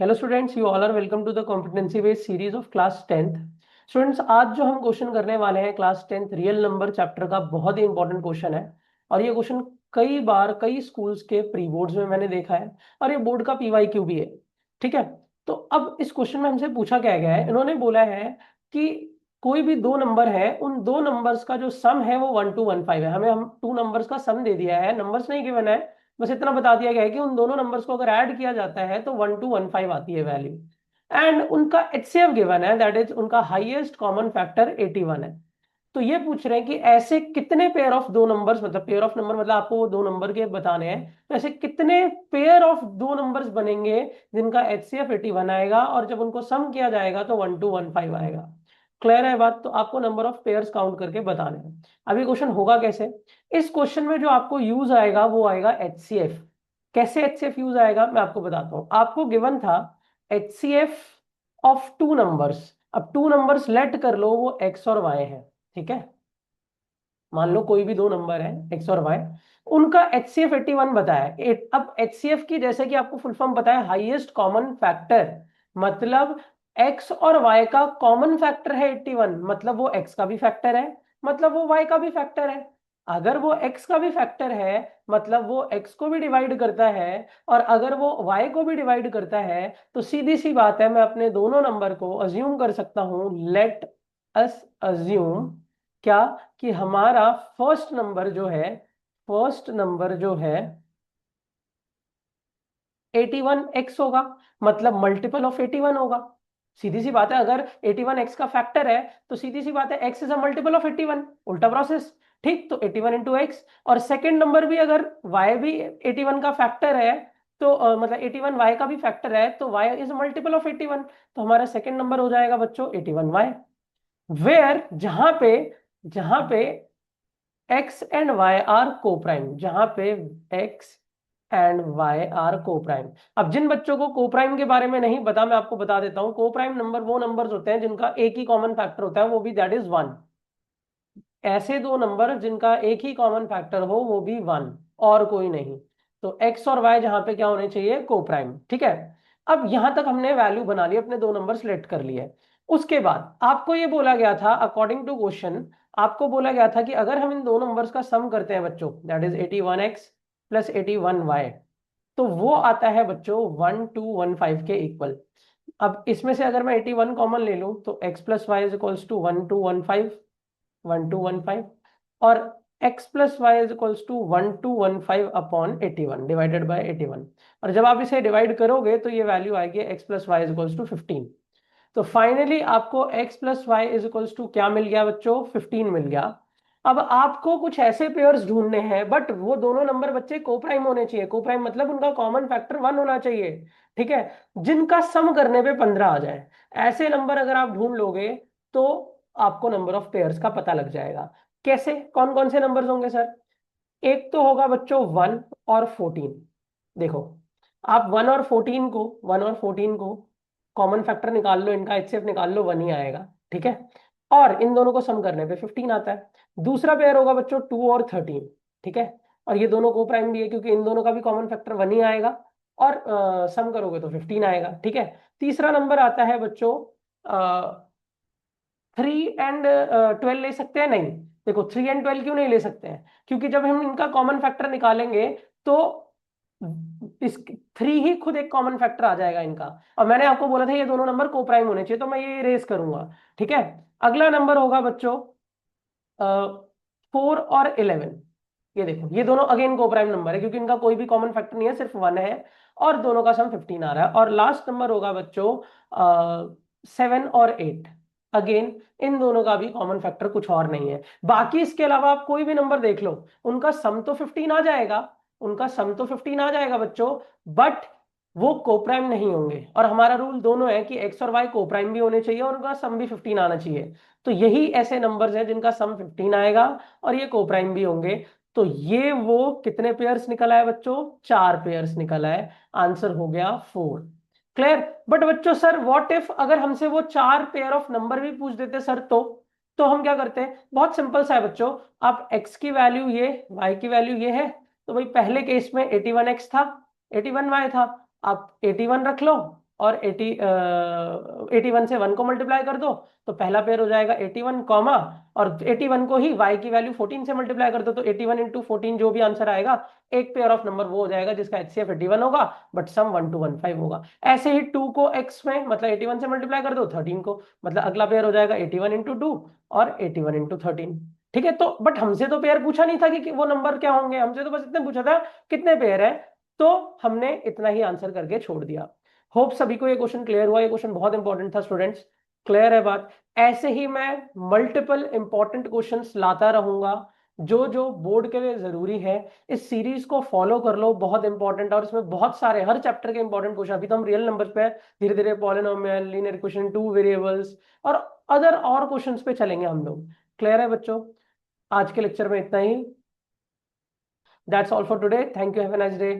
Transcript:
Hello students, you all are welcome to the competency based series of class 10th। Students, आज जो हम question करने वाले हैं class 10th real number chapter का बहुत ही इंपॉर्टेंट क्वेश्चन है। और ये क्वेश्चन कई बार कई स्कूल्स के प्री बोर्ड्स में मैंने देखा है और ये बोर्ड का पीवाईक्यू भी है। ठीक है। तो अब इस क्वेश्चन में हमसे पूछा क्या गया है, इन्होंने बोला है कि कोई भी दो नंबर है, उन दो नंबर्स का जो सम है वो 1215 है। हमें हम टू नंबर्स का सम दे दिया है, नंबर्स नहीं गिवन है, बस इतना बता दिया गया है कि उन दोनों नंबर्स को अगर ऐड किया जाता है तो 1215 आती है वैल्यू। एंड उनका एचसीएफ गिवन है, दैट इज उनका हाईएस्ट कॉमन फैक्टर 81 है। तो ये पूछ रहे हैं कि ऐसे कितने पेयर ऑफ दो नंबर्स, मतलब पेयर ऑफ नंबर मतलब आपको वो दो नंबर के बताने हैं, तो ऐसे कितने पेयर ऑफ दो नंबर्स बनेंगे जिनका एचसीएफ 81 आएगा और जब उनको सम किया जाएगा तो 1215 आएगा। क्लियर है बात? तो आपको नंबर ऑफ पेयर्स काउंट करके बताने हैं। अभी क्वेश्चन होगा कैसे? इस क्वेश्चन में जो आपको यूज आएगा वो आएगा एचसीएफ। कैसे एचसीएफ यूज आएगा मैं आपको बताता हूं। आपको गिवन था एचसीएफ ऑफ टू नंबर्स। अब टू नंबर्स लेट कर लो, वो एक्स और वाई है। ठीक है। मान लो कोई भी दो नंबर है एक्स और वाई, उनका एचसीएफ 81 बताया अब एचसीएफ की जैसे कि आपको फुल फॉर्म बताया, हाईएस्ट कॉमन फैक्टर, मतलब एक्स और वाई का कॉमन फैक्टर है 81, मतलब वो एक्स का भी फैक्टर है, मतलब वो वाई का भी फैक्टर है। अगर वो एक्स का भी फैक्टर है मतलब वो एक्स को भी डिवाइड करता है, और अगर वो वाई को भी डिवाइड करता है, तो सीधी सी बात है, मैं अपने दोनों नंबर को अज्यूम कर सकता हूं। लेट अस अज्यूम क्या, कि हमारा फर्स्ट नंबर जो है 81x होगा, मतलब मल्टीपल ऑफ 81 होगा। सीधी सी बात है, अगर 81x का फैक्टर है तो सीधी सी बात है x is a multiple of 81, उल्टा प्रोसेस। ठीक, तो 81 इंटू एक्स। और सेकेंड नंबर भी अगर y भी 81 का फैक्टर है, तो मतलब 81 y का भी फैक्टर है, तो y इज मल्टीपल ऑफ 81, तो हमारा सेकेंड नंबर हो जाएगा बच्चों 81y। वेयर जहां पे एक्स एंड वाई आर को प्राइम, जहां पे एक्स एंड वाई आर को प्राइम। अब जिन बच्चों को को प्राइम के बारे में नहीं पता, मैं आपको बता देता हूं। को प्राइम नंबर वो नंबर्स होते हैं जिनका एक ही कॉमन फैक्टर होता है, वो भी दैट इज वन। ऐसे दो नंबर जिनका एक ही कॉमन फैक्टर हो, वो भी वन, और कोई नहीं। तो एक्स और वाई जहां पे क्या होने चाहिए, को प्राइम। ठीक है। अब यहां तक हमने वैल्यू बना ली, अपने दो नंबर सिलेक्ट कर लिए। उसके बाद आपको ये बोला गया था, अकॉर्डिंग टू क्वेश्चन आपको बोला गया था कि अगर हम इन दो नंबर्स का सम करते हैं बच्चों, that is 81x plus 81y, तो वो आता है बच्चों 1215 के इक्वल। अब इसमें से अगर मैं 81 कॉमन ले लूं तो x plus y is equals to 1215, 1215, और x plus y is equals to 1215 upon 81 divided by 81। और जब आप इसे डिवाइड करोगे तो ये वैल्यू आएगी x plus y is equals to 15। तो फाइनली आपको x plus y is equals to क्या मिल गया बच्चों, 15 मिल गया। अब आपको कुछ ऐसे पेयर्स ढूंढने हैं, बट वो दोनों नंबर बच्चे को प्राइम होने चाहिए। को प्राइम मतलब उनका कॉमन फैक्टर 1 होना चाहिए। ठीक है। जिनका सम करने पे 15 आ जाए, ऐसे नंबर अगर आप ढूंढ लोगे तो आपको नंबर ऑफ पेयर्स का पता लग जाएगा। कैसे, कौन कौन से नंबर्स होंगे सर? एक तो होगा बच्चों 1 और 14। देखो, आप 1 और 14 को कॉमन फैक्टर निकाल लो, इनका एचसीएफ निकाल लो, 1 ही आएगा। ठीक है। और इन दोनों को सम करने पे 15 आता है। दूसरा पेयर होगा बच्चों 2 और 13। ठीक है। और ये दोनों को प्राइम भी है क्योंकि इन दोनों का भी कॉमन फैक्टर 1 ही आएगा, और सम करोगे तो 15 आएगा। ठीक है। तीसरा नंबर आता है बच्चों 3 और 12 ले सकते हैं? नहीं। देखो, 3 और 12 क्यों नहीं ले सकते हैं? क्योंकि जब हम इनका कॉमन फैक्टर निकालेंगे तो इस 3 ही खुद एक कॉमन फैक्टर आ जाएगा इनका। और मैंने आपको बोला था ये दोनों नंबर को प्राइम होने चाहिए, तो मैं ये रेस करूंगा। ठीक है। अगला नंबर होगा बच्चों 4 और 11। ये देखो, ये दोनों अगेन को प्राइम नंबर है क्योंकि इनका कोई भी कॉमन फैक्टर नहीं है, सिर्फ 1 है, और दोनों का सम 15 आ रहा है। और लास्ट नंबर होगा बच्चों 7 और 8। अगेन इन दोनों का भी कॉमन फैक्टर कुछ और नहीं है। बाकी इसके अलावा आप कोई भी नंबर देख लो, उनका सम तो 15 आ जाएगा, उनका सम तो 15 आ जाएगा बच्चों, बट वो कोप्राइम नहीं होंगे। और हमारा रूल दोनों है कि एक्स और वाई कोप्राइम भी होने चाहिए और उनका सम भी 15 आना चाहिए। तो यही ऐसे नंबर्स हैं जिनका सम 15 आएगा और ये कोप्राइम भी होंगे। तो ये वो कितने पेयर्स निकल आए बच्चों, 4 पेयर्स निकल आए। आंसर हो गया 4। क्लियर? बट बच्चों सर व्हाट इफ अगर हमसे वो 4 पेयर ऑफ नंबर भी पूछ देते सर, तो हम क्या करते हैं? बहुत सिंपल सा है बच्चों। आप x की वैल्यू ये, y की वैल्यू ये है, तो भाई पहले केस में 81x था, 81y था, आप 81 रख लो, और 81 से 1 को मल्टीप्लाई कर दो तो पहला पेयर हो जाएगा 81 कॉमा, और 81 को ही y की वैल्यू 14 से मल्टीप्लाई कर दो तो 81 इंटू 14 जो भी आंसर आएगा एक पेयर ऑफ नंबर वो हो जाएगा जिसका HCF 81 होगा बट सम 1215 होगा। ऐसे ही 2 को x में मतलब 81 से मल्टीप्लाई कर दो 13 को, मतलब अगला पेयर हो जाएगा 81 इंटू 2 और 81 इंटू 13। ठीक है, तो बट हमसे तो पेयर पूछा नहीं था कि वो नंबर क्या होंगे, हमसे तो बस इतने पूछा था कितने पेयर है, तो हमने इतना ही आंसर करके छोड़ दिया। होप सभी को ये क्वेश्चन क्लियर हुआ। ये क्वेश्चन बहुत इंपॉर्टेंट था स्टूडेंट्स, क्लियर है बात। ऐसे ही मैं मल्टीपल इंपॉर्टेंट क्वेश्चंस लाता रहूंगा जो जो बोर्ड के लिए जरूरी है। इस सीरीज को फॉलो कर लो, बहुत इंपॉर्टेंट, और इसमें बहुत सारे हर चैप्टर के इंपॉर्टेंट क्वेश्चन, अभी तो हम रियल नंबर्स पे धीरे धीरे polynomial, linear equation, two variables और अदर और क्वेश्चंस पे चलेंगे हम लोग। क्लियर है बच्चों? आज के लेक्चर में इतना ही। That's all for today, thank you, have a nice day.